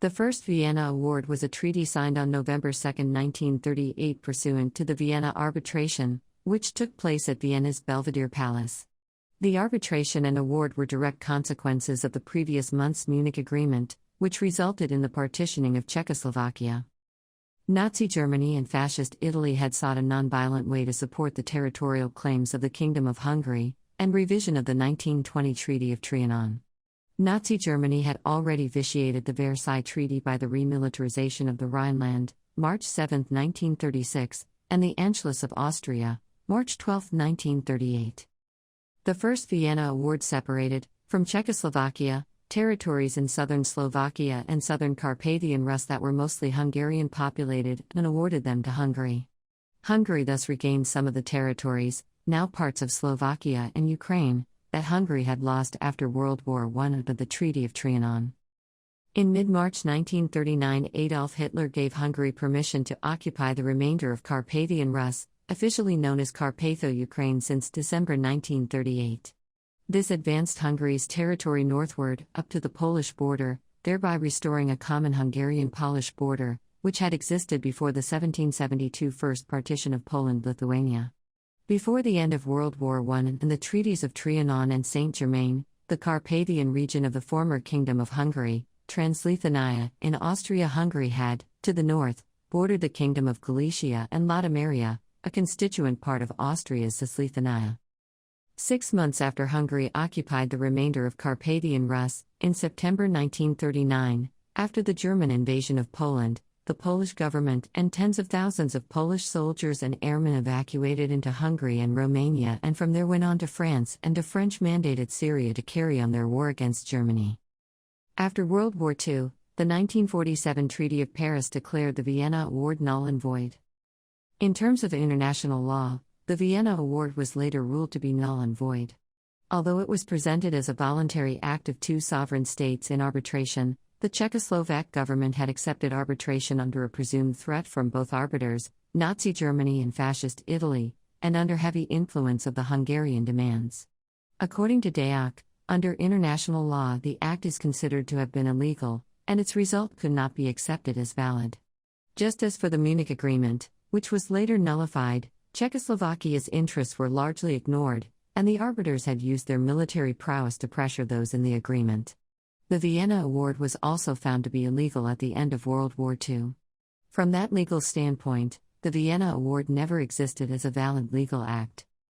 The First Vienna Award was a treaty signed on November 2, 1938 pursuant to the Vienna Arbitration, which took place at Vienna's Belvedere Palace. The arbitration and award were direct consequences of the previous month's Munich Agreement, which resulted in the partitioning of Czechoslovakia. Nazi Germany and Fascist Italy had sought a nonviolent way to support the territorial claims of the Kingdom of Hungary, and revision of the 1920 Treaty of Trianon. Nazi Germany had already vitiated the Versailles Treaty by the remilitarization of the Rhineland, March 7, 1936, and the Anschluss of Austria, March 12, 1938. The First Vienna Award separated, from Czechoslovakia, territories in southern Slovakia and southern Carpathian Rus that were mostly Hungarian-populated, and awarded them to Hungary. Hungary thus regained some of the territories, now parts of Slovakia and Ukraine, that Hungary had lost after World War I under the Treaty of Trianon. In mid-March 1939, Adolf Hitler gave Hungary permission to occupy the remainder of Carpathian Rus, officially known as Carpatho-Ukraine since December 1938. This advanced Hungary's territory northward, up to the Polish border, thereby restoring a common Hungarian-Polish border, which had existed before the 1772 First Partition of Poland-Lithuania. Before the end of World War I and the treaties of Trianon and Saint-Germain, the Carpathian region of the former Kingdom of Hungary, Transleithania, in Austria-Hungary had, to the north, bordered the Kingdom of Galicia and Lodomeria, a constituent part of Austria's Cisleithania. 6 months after Hungary occupied the remainder of Carpathian Rus, in September 1939, after the German invasion of Poland, the Polish government and tens of thousands of Polish soldiers and airmen evacuated into Hungary and Romania and from there went on to France and to French-mandated Syria to carry on their war against Germany. After World War II, the 1947 Treaty of Paris declared the Vienna Award null and void. In terms of international law, the Vienna Award was later ruled to be null and void. Although it was presented as a voluntary act of two sovereign states in arbitration, the Czechoslovak government had accepted arbitration under a presumed threat from both arbiters, Nazi Germany and Fascist Italy, and under heavy influence of the Hungarian demands. According to Deák, under international law the act is considered to have been illegal, and its result could not be accepted as valid. Just as for the Munich Agreement, which was later nullified, Czechoslovakia's interests were largely ignored, and the arbiters had used their military prowess to pressure those in the agreement. The Vienna Award was also found to be illegal at the end of World War II. From that legal standpoint, the Vienna Award never existed as a valid legal act.